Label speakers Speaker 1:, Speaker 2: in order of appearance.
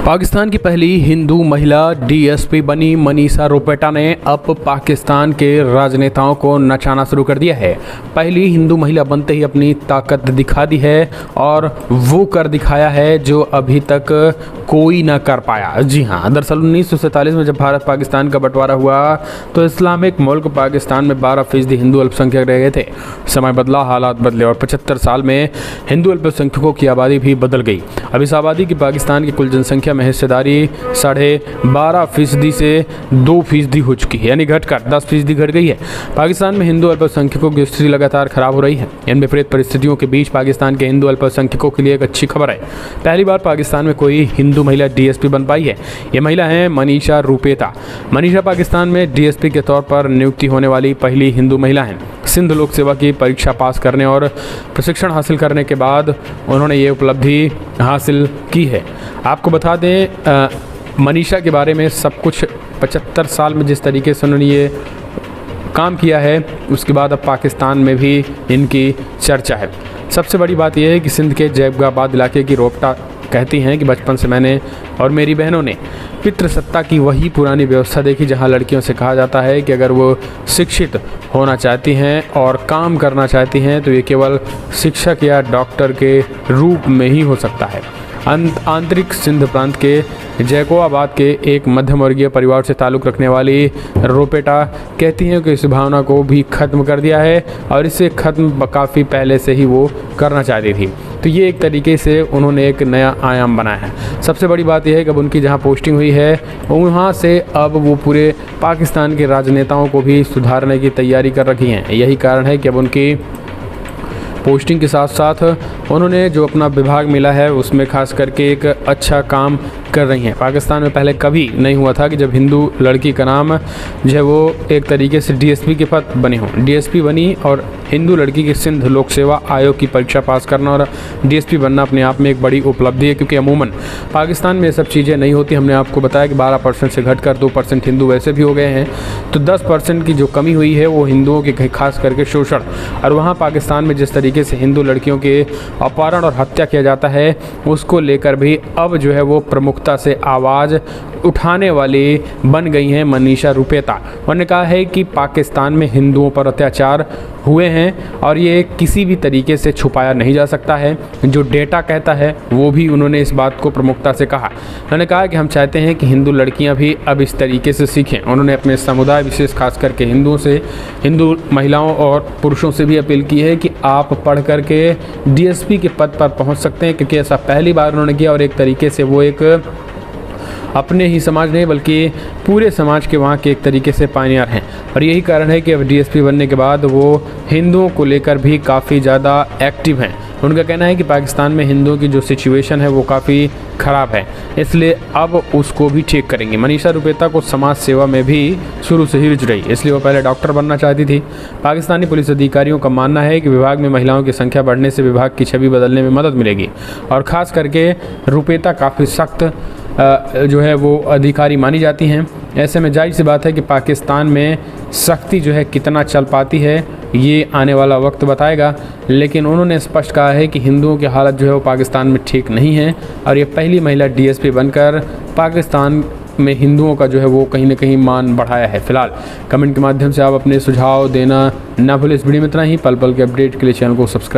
Speaker 1: पाकिस्तान की पहली हिंदू महिला डीएसपी बनी मनीषा रुपेटा ने अब पाकिस्तान के राजनेताओं को नचाना शुरू कर दिया है। पहली हिंदू महिला बनते ही अपनी ताकत दिखा दी है और वो कर दिखाया है जो अभी तक कोई ना कर पाया। जी हाँ, दरअसल 1947 में जब भारत पाकिस्तान का बंटवारा हुआ तो इस्लामिक मुल्क पाकिस्तान में 12% हिंदू अल्पसंख्यक रह गए थे। समय बदला, हालात बदले और 75 साल में हिंदू अल्पसंख्यकों की आबादी भी बदल गई। अब इस आबादी की पाकिस्तान की कुल जनसंख्या में हिस्सेदारी 12.5% से 2% हो चुकी है, यानी घटकर 10% घट गई है। पाकिस्तान में हिंदू अल्पसंख्यकों की स्थिति लगातार खराब हो रही है। इन विपरीत परिस्थितियों के बीच पाकिस्तान के हिंदू अल्पसंख्यकों के लिए एक अच्छी खबर है। पहली बार पाकिस्तान में कोई हिंदू महिला डीएसपी बन पाई है। ये महिला है मनीषा रुपेटा। मनीषा पाकिस्तान में डीएसपी के तौर पर नियुक्ति होने वाली पहली हिंदू महिला है। सिंध लोक सेवा की परीक्षा पास करने और प्रशिक्षण हासिल करने के बाद उन्होंने ये उपलब्धि हासिल की है। आपको बता दें, मनीषा के बारे में सब कुछ 75 साल में जिस तरीके से उन्होंने ये काम किया है, उसके बाद अब पाकिस्तान में भी इनकी चर्चा है। सबसे बड़ी बात यह है कि सिंध के जैबगाबाद इलाके की रुपेटा कहती हैं कि बचपन से मैंने और मेरी बहनों ने पितृसत्ता की वही पुरानी व्यवस्था देखी जहां लड़कियों से कहा जाता है कि अगर वो शिक्षित होना चाहती हैं और काम करना चाहती हैं तो ये केवल शिक्षक या डॉक्टर के रूप में ही हो सकता है। आंतरिक सिंध प्रांत के जैकोबाबाद के एक मध्यम वर्गीय परिवार से ताल्लुक़ रखने वाली रुपेटा कहती हैं कि इस भावना को भी ख़त्म कर दिया है और इसे ख़त्म काफ़ी पहले से ही वो करना चाहती थी। तो ये एक तरीके से उन्होंने एक नया आयाम बनाया है। सबसे बड़ी बात यह है कि अब उनकी जहाँ पोस्टिंग हुई है वहाँ से अब वो पूरे पाकिस्तान के राजनेताओं को भी सुधारने की तैयारी कर रखी हैं। यही कारण है कि अब उनकी पोस्टिंग के साथ साथ उन्होंने जो अपना विभाग मिला है उसमें खास करके एक अच्छा काम कर रही हैं। पाकिस्तान में पहले कभी नहीं हुआ था कि जब हिंदू लड़की का नाम जो है वो एक तरीके से डीएसपी के पद बने हों। डीएसपी बनी और हिंदू लड़की की सिंध लोक सेवा आयोग की परीक्षा पास करना और डीएसपी बनना अपने आप में एक बड़ी उपलब्धि है, क्योंकि अमूमन पाकिस्तान में ये सब चीज़ें नहीं होती। हमने आपको बताया कि 12% से घटकर 2% हिंदू वैसे भी हो गए हैं, तो 10% की जो कमी हुई है वो हिंदुओं के खास करके शोषण, और वहाँ पाकिस्तान में जिस तरीके से हिंदू लड़कियों के अपहरण और हत्या किया जाता है उसको लेकर भी अब जो है वो प्रमुखता से आवाज़ उठाने वाली बन गई हैं मनीषा रुपेटा। उन्होंने कहा है कि पाकिस्तान में हिंदुओं पर अत्याचार हुए हैं और ये किसी भी तरीके से छुपाया नहीं जा सकता है। जो डेटा कहता है वो भी उन्होंने इस बात को प्रमुखता से कहा। उन्होंने कहा कि हम चाहते हैं कि हिंदू लड़कियां भी अब इस तरीके से सीखें। उन्होंने अपने समुदाय विशेष खास करके हिंदू महिलाओं और पुरुषों से भी अपील की है कि आप पढ़ करके डीएसपी के पद पर पहुंच सकते हैं, क्योंकि ऐसा पहली बार उन्होंने किया और एक तरीके से वो एक अपने ही समाज नहीं बल्कि पूरे समाज के वहाँ के एक तरीके से पायनियर हैं। और यही कारण है कि अब डीएसपी बनने के बाद वो हिंदुओं को लेकर भी काफ़ी ज़्यादा एक्टिव हैं। उनका कहना है कि पाकिस्तान में हिंदुओं की जो सिचुएशन है वो काफ़ी ख़राब है, इसलिए अब उसको भी ठीक करेंगे। मनीषा रुपेटा को समाज सेवा में भी शुरू से ही रुचि रही, इसलिए वो पहले डॉक्टर बनना चाहती थी। पाकिस्तानी पुलिस अधिकारियों का मानना है कि विभाग में महिलाओं की संख्या बढ़ने से विभाग की छवि बदलने में मदद मिलेगी और ख़ास करके रुपेटा काफ़ी सख्त जो है वो अधिकारी मानी जाती हैं। ऐसे में जाहिर सी बात है कि पाकिस्तान में सख्ती जो है कितना चल पाती है ये आने वाला वक्त बताएगा, लेकिन उन्होंने स्पष्ट कहा है कि हिंदुओं की हालत जो है वो पाकिस्तान में ठीक नहीं है और ये पहली महिला डीएसपी बनकर पाकिस्तान में हिंदुओं का जो है वो कहीं ना कहीं मान बढ़ाया है। फिलहाल कमेंट के माध्यम से आप अपने सुझाव देना ना भूलें। इस वीडियो में इतना ही। पल पल के अपडेट के लिए चैनल को सब्सक्राइब